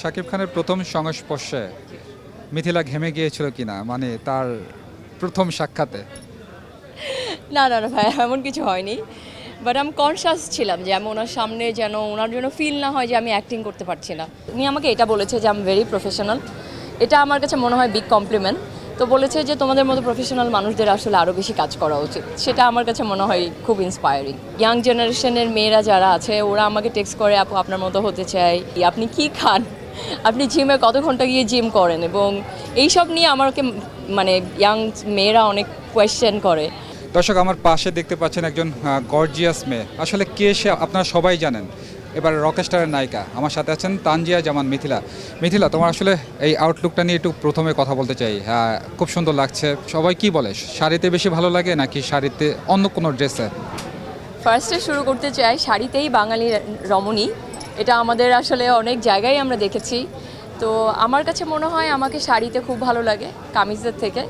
শাকিব খানের প্রথম সংস্পর্শে মিথিলা ঘেমে গিয়েছিল কিনা, মানে তার প্রথম সাক্ষাতে? না না না ভাই, এমন কিছু হয়নি। বাট আমি কনশাস ছিলাম যে আমি ওনার সামনে যেন ওনার জন্য ফিল না হয় যে আমি অ্যাক্টিং করতে পারছি না। উনি আমাকে এটা বলেছে যে আমি ভেরি প্রফেশনাল। এটা আমার কাছে মনে হয় বিগ কমপ্লিমেন্ট। তো বলেছে যে তোমাদের মতো প্রফেশনাল মানুষদের আসলে আরও বেশি কাজ করা উচিত। সেটা আমার কাছে মনে হয় খুব ইন্সপায়ারিং। ইয়াং জেনারেশনের মেয়েরা যারা আছে ওরা আমাকে টেক্সট করে, আপু আপনার মতো হতে চাই, আপনি কি খান, আপনি জিমে কত ঘন্টা গিয়ে জিম করেন, এবং এইসব নিয়ে আমাকে মানে ইয়াং মেয়েরা অনেক কোয়েশ্চেন করে। দর্শক, আমার পাশে দেখতে পাচ্ছেন একজন গর্জিয়াস মেয়ে। আসলে কে সে আপনারা সবাই জানেন। এবার রকস্টারের নায়িকা আমার সাথে আছেন তানজিয়া জামান মিথিলা। মিথিলা, তোমার আসলে এই আউটলুকটা নিয়ে একটু প্রথমে কথা বলতে চাই। হ্যাঁ, খুব সুন্দর লাগছে। সবাই কি বলে, শাড়িতে বেশি ভালো লাগে নাকি শাড়িতে অন্য কোনো ড্রেসে? ফার্স্টে শুরু করতে চাই শাড়িতেই বাঙালি রমণী। এটা আমাদের আসলে অনেক জায়গায় আমরা দেখেছি। তো আমার কাছে মনে হয় আমাকে শাড়িতে খুব ভালো লাগে কামিজের থেকে।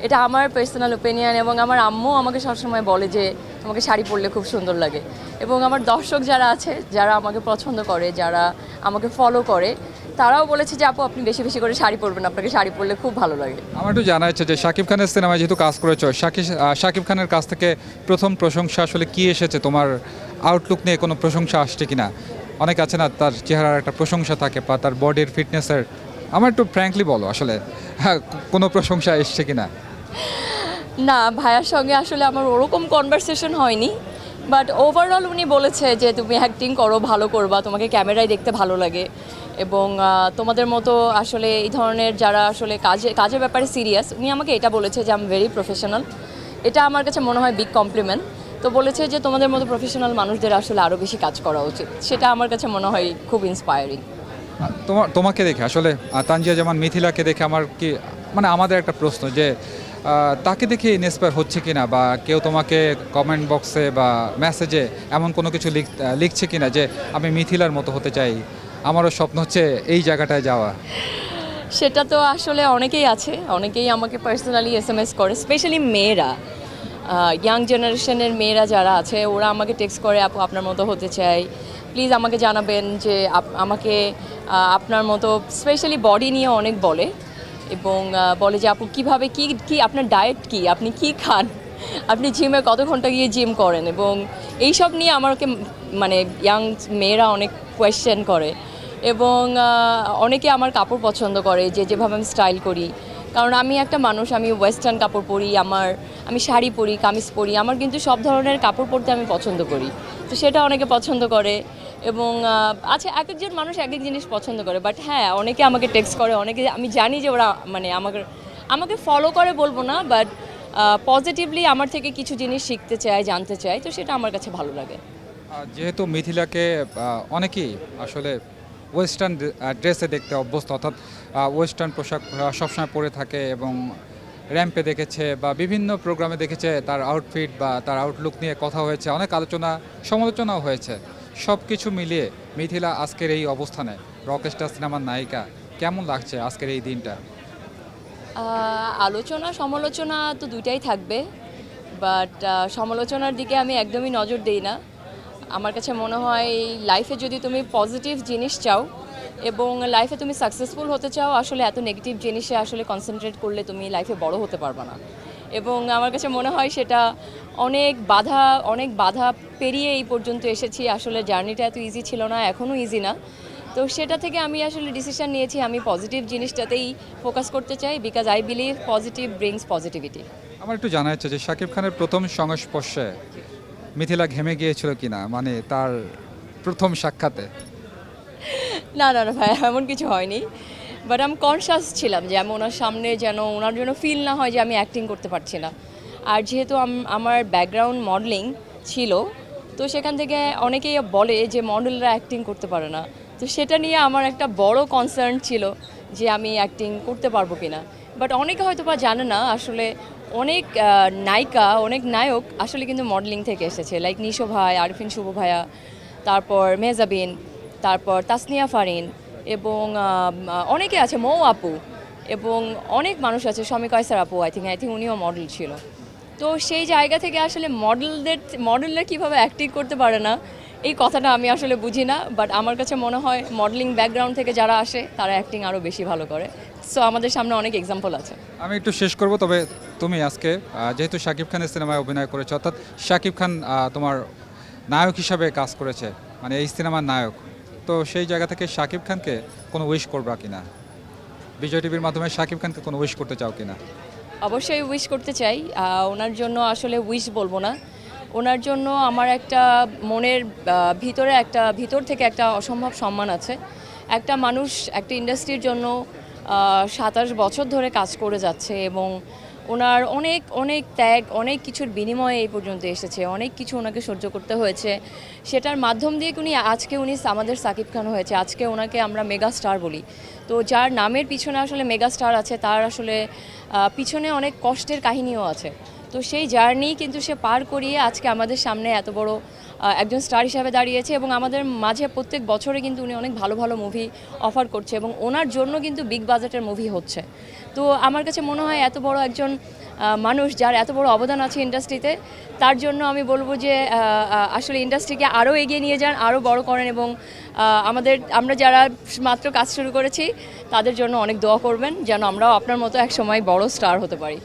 এটা আমার পার্সোনাল ওপিনিয়ন, এবং আমার আম্মু আমাকে সবসময় বলে যে তোমাকে শাড়ি পরলে খুব সুন্দর লাগে। এবং আমার দর্শক যারা আছে, যারা আমাকে পছন্দ করে, যারা আমাকে ফলো করে, তারাও বলেছে যে আপু আপনি বেশি বেশি করে শাড়ি পরবেন, আপনাকে শাড়ি পরলে খুব ভালো লাগে। আমার একটু জানা ইচ্ছে যে শাকিব খানের সিনেমায় যেহেতু কাজ করেছো, শাকিব খানের কাছ থেকে প্রথম প্রশংসা আসলে কি এসেছে? তোমার আউটলুক নিয়ে কোনো প্রশংসা আসছে কিনা? অনেক আছে না, তার চেহারার একটা প্রশংসা থাকে বা তার বডির ফিটনেসের। আমার একটু ফ্র্যাঙ্কলি বলো আসলে, হ্যাঁ, কোনো প্রশংসা এসছে কিনা? না, ভাইয়ার সঙ্গে আসলে আমার ওরকম কনভারসেশন হয়নি। বাট ওভারঅল উনি বলেছে যে তুমি অ্যাক্টিং করো, ভালো করবা, তোমাকে ক্যামেরায় দেখতে ভালো লাগে, এবং তোমাদের মতো আসলে এই ধরনের যারা আসলে কাজের ব্যাপারে সিরিয়াস, উনি আমাকে এটা বলেছে যে আমি ভেরি প্রফেশনাল। এটা আমার কাছে মনে হয় বিগ কমপ্লিমেন্ট। তো বলেছে যে তোমাদের মতো প্রফেশনাল মানুষদের আসলে আরও বেশি কাজ করা উচিত। সেটা আমার কাছে মনে হয় খুব ইন্সপায়ারিং। তোমাকে দেখে আসলে তানজিয়া জামান মিথিলাকে দেখে আমার কি, মানে আমাদের একটা প্রশ্ন যে তাকে দেখে ইন্সপায়ার হচ্ছে কিনা, বা কেউ তোমাকে কমেন্ট বক্সে বা মেসেজে এমন কোনো কিছু লিখছে কিনা যে আমি মিথিলার মতো হতে চাই, আমারও স্বপ্ন হচ্ছে এই জায়গাটায় যাওয়া? সেটা তো আসলে অনেকেই আছে, অনেকেই আমাকে পার্সোনালি এসএমএস করে, স্পেশালি মেয়েরা, ইয়াং জেনারেশনের মেয়েরা যারা আছে ওরা আমাকে টেক্সট করে, আপু আপনার মতো হতে চাই, প্লিজ আমাকে জানাবেন যে আমাকে আপনার মতো, স্পেশালি বডি নিয়ে অনেক বলে, এবং বলে যে আপু কীভাবে কি কি আপনার ডায়েট কি, আপনি কি খান, আপনি জিমে কত ঘন্টা গিয়ে জিম করেন, এবং এইসব নিয়ে আমাকে মানে ইয়াং মেয়েরা অনেক কোয়েশ্চেন করে। এবং অনেকে আমার কাপড় পছন্দ করে, যে যেভাবে আমি স্টাইল করি। কারণ আমি একটা মানুষ, আমি ওয়েস্টার্ন কাপড় পরি, আমি শাড়ি পরি, কামিজ পরি, আমার কিন্তু সব ধরনের কাপড় পরতে আমি পছন্দ করি। তো সেটা অনেকে পছন্দ করে। এবং আচ্ছা, এক একজন মানুষ এক এক জিনিস পছন্দ করে। বাট হ্যাঁ, অনেকে আমাকে টেক্সট করে, অনেকে আমি জানি যে ওরা মানে আমাকে ফলো করে বলবো না, বাট পজিটিভলি আমার থেকে কিছু জিনিস শিখতে চায়, জানতে চায়। তো সেটা আমার কাছে ভালো লাগে। যেহেতু মিথিলাকে অনেকেই আসলে ওয়েস্টার্ন ড্রেসে দেখতে অভ্যস্ত, অর্থাৎ ওয়েস্টার্ন পোশাক সবসময় পরে থাকে, এবং র্যাম্পে দেখেছে বা বিভিন্ন প্রোগ্রামে দেখেছে, তার আউটফিট বা তার আউটলুক নিয়ে কথা হয়েছে, অনেক আলোচনা সমালোচনাও হয়েছে। সব কিছু মিলিয়ে মিথিলা আজকের এই অবস্থানে রকস্টার সিনেমার নায়িকা, কেমন লাগছে আজকের এই দিনটা? আলোচনা সমালোচনা তো দুইটাই থাকবে, বাট সমালোচনার দিকে আমি একদমই নজর দিই না। আমার কাছে মনে হয় লাইফে যদি তুমি পজিটিভ জিনিস চাও এবং লাইফে তুমি সাকসেসফুল হতে চাও, আসলে এত নেগেটিভ জিনিসে আসলে কনসেন্ট্রেট করলে তুমি লাইফে বড় হতে পারবে না। এবং আমার কাছে মনে হয় সেটা অনেক বাধা পেরিয়ে এই পর্যন্ত এসেছি। আসলে জার্নিটা এত ইজি ছিল না, এখনও ইজি না। তো সেটা থেকে আমি আসলে ডিসিশন নিয়েছি আমি পজিটিভ জিনিসটাতেই ফোকাস করতে চাই, because I believe positive brings positivity. আমার একটু জানা যাচ্ছে যে শাকিব খানের প্রথম সংস্পর্শে মিথিলা ঘেমে গিয়েছিল কিনা, মানে তার প্রথম সাক্ষাতে? না না না ভাই, এমন কিছু হয়নি। বাট আমি কনশাস ছিলাম যে আমি ওনার সামনে যেন ওনার জন্য ফিল না হয় যে আমি অ্যাক্টিং করতে পারছি না। আর যেহেতু আমার ব্যাকগ্রাউন্ড মডেলিং ছিল, তো সেখান থেকে অনেকেই বলে যে মডেলরা অ্যাক্টিং করতে পারে না। তো সেটা নিয়ে আমার একটা বড় কনসার্ন ছিল যে আমি অ্যাক্টিং করতে পারবো কি না। বাট অনেকে হয়তো বা জানে না আসলে অনেক নায়িকা, অনেক নায়ক আসলে কিন্তু মডেলিং থেকে এসেছে, লাইক নিশো ভাই, আরিফিন শুভ ভাইয়া, তারপর মেহজাবিন, তারপর তাসনিয়া ফারিন, এবং অনেকে আছে, মৌ আপু, এবং অনেক মানুষ আছে, শমী কয়সার আপু, আই থিঙ্ক উনিও মডেল ছিল। তো সেই জায়গা থেকে আসলে মডেলরা কীভাবে অ্যাক্টিং করতে পারে না, এই কথাটা আমি আসলে বুঝি না, বাট আমার কাছে মনে হয় মডেলিং ব্যাকগ্রাউন্ড থেকে যারা আসে তারা অ্যাক্টিং আরও বেশি ভালো করে। সো আমাদের সামনে অনেক এক্সাম্পল আছে। আমি একটু শেষ করব, তবে তুমি আজকে যেহেতু শাকিব খানের সিনেমায় অভিনয় করেছো, অর্থাৎ শাকিব খান তোমার নায়ক হিসাবে কাজ করেছে, মানে এই সিনেমার নায়ক, তো সেই জায়গা থেকে শাকিব খানকে কোনো উইশ করবা কিনা, বিজয় টিভির মাধ্যমে শাকিব খানকে কোনো উইশ করতে চাও কিনা? অবশ্যই উইশ করতে চাই। ওনার জন্য আসলে উইশ বলবো না, ওনার জন্য আমার একটা মনের ভিতরে একটা ভিতর থেকে একটা অসম্ভব সম্মান আছে। একটা মানুষ একটা ইন্ডাস্ট্রির জন্য 27 বছর ধরে কাজ করে যাচ্ছে এবং ওনার অনেক অনেক ত্যাগ, অনেক কিছুর বিনিময়ে এই পর্যন্ত এসেছে, অনেক কিছু ওনাকে সহ্য করতে হয়েছে। সেটার মাধ্যম দিয়ে আজকে উনি আমাদের সাকিব খান হয়েছে, আজকে ওনাকে আমরা মেগা স্টার বলি। তো যার নামের পিছনে আসলে মেগা স্টার আছে, তার আসলে পিছনে অনেক কষ্টের কাহিনীও আছে। তো সেই জার্নি কিন্তু সে পার করিয়ে আজকে আমাদের সামনে এত বড় একজন স্টার হিসাবে দাঁড়িয়েছে এবং আমাদের মাঝে প্রত্যেক বছরে কিন্তু উনি অনেক ভালো ভালো মুভি অফার করছে এবং ওনার জন্য কিন্তু বিগ বাজেটের মুভি হচ্ছে। তো আমার কাছে মনে হয় এত বড় একজন মানুষ, যার এত বড় অবদান আছে ইন্ডাস্ট্রিতে, তার জন্য আমি বলবো যে আসলে ইন্ডাস্ট্রিকে আরও এগিয়ে নিয়ে যান, আরও বড় করেন এবং আমরা যারা মাত্র কাজ শুরু করেছি তাদের জন্য অনেক দোয়া করবেন যেন আমরাও আপনার মতো এক সময় বড় স্টার হতে পারি।